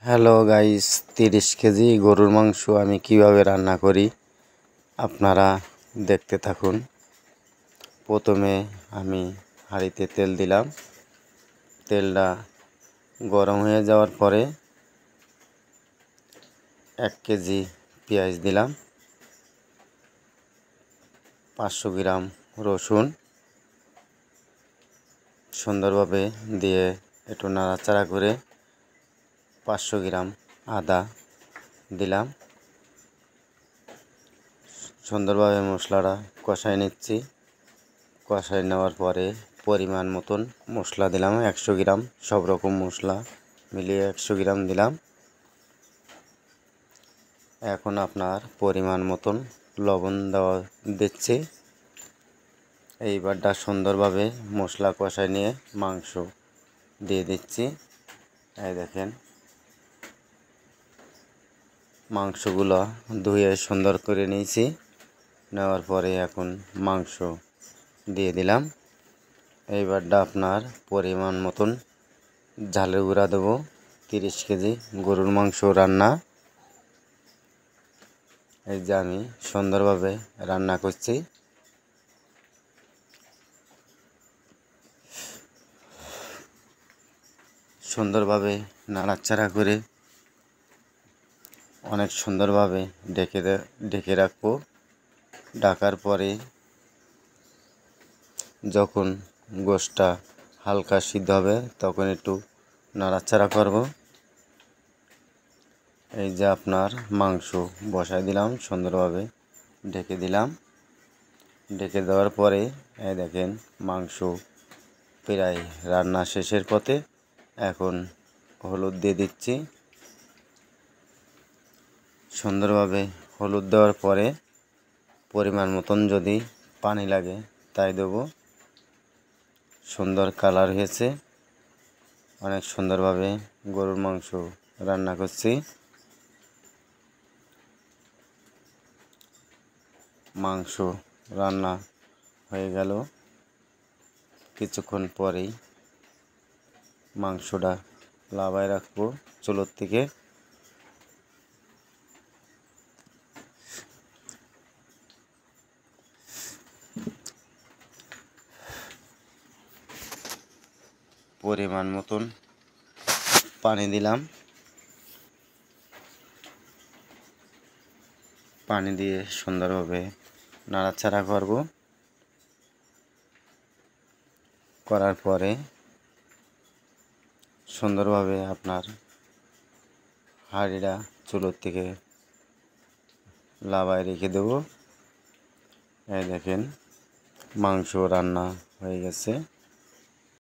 Hello guys, 30 KG গরুর মাংস আমি কিভাবে রান্না করি আপনারা দেখতে থাকুন। প্রথমে আমি হাঁড়িতে তেল দিলাম। তেলটা গরম হয়ে যাওয়ার পরে 1 কেজি পেঁয়াজ দিলাম, 500 গ্রাম রসুন সুন্দরভাবে দিয়ে একটু নাড়াচাড়া করে 500 গ্রাম আদা দিলাম। সুন্দরভাবে মশলাটা কষাই নিচ্ছি। কষাই নেওয়ার পরে পরিমাণ মতন মশলা দিলাম, 100 গ্রাম সব রকম মশলা মিলিয়ে 100 গ্রাম দিলাম। এখন আপনার পরিমাণ মতন লবণ দিচ্ছি। এইবারটা সুন্দরভাবে মশলা কষাই নিয়ে মাংস দিয়ে দিচ্ছি। এই দেখেন, মাংসগুলো ধুয়ে সুন্দর করে নিয়েছি। নেওয়ার পরে এখন মাংস দিয়ে দিলাম। এইবারটা আপনার পরিমাণ মতন ঝালের গুঁড়া দেবো। 30 কেজি গরুর মাংস রান্না। এই যে আমি সুন্দরভাবে রান্না করছি। সুন্দরভাবে নাড়াচাড়া করে অনেক সুন্দরভাবে ঢেকে রাখবো। ঢাকার পরে যখন গোশটা হালকা সিদ্ধ হবে তখন একটু নাড়াচাড়া করব। এই যে আপনার মাংস বসাই দিলাম, সুন্দরভাবে ঢেকে দিলাম। ঢেকে দেওয়ার পরে এই দেখেন মাংস প্রায় রান্না শেষের পথে। এখন হলুদ দিয়ে দিচ্ছি। সুন্দরভাবে হলুদ দেওয়ার পরে পরিমাণ মতন যদি পানি লাগে তাই দেবো। সুন্দর কালার হয়েছে। অনেক সুন্দরভাবে গরুর মাংস রান্না করছি। মাংস রান্না হয়ে গেল। কিছুক্ষণ পরেই মাংসটা লাবায় রাখবো চুলোর থেকে। পরিমাণ মতন পানি দিলাম। পানি দিয়ে সুন্দরভাবে নাড়াচাড়া করব। করার পরে সুন্দরভাবে আপনার হাঁড়িটা চুলোর থেকে লাবায় রেখে দেবো। এই দেখেন মাংস রান্না হয়ে গেছে।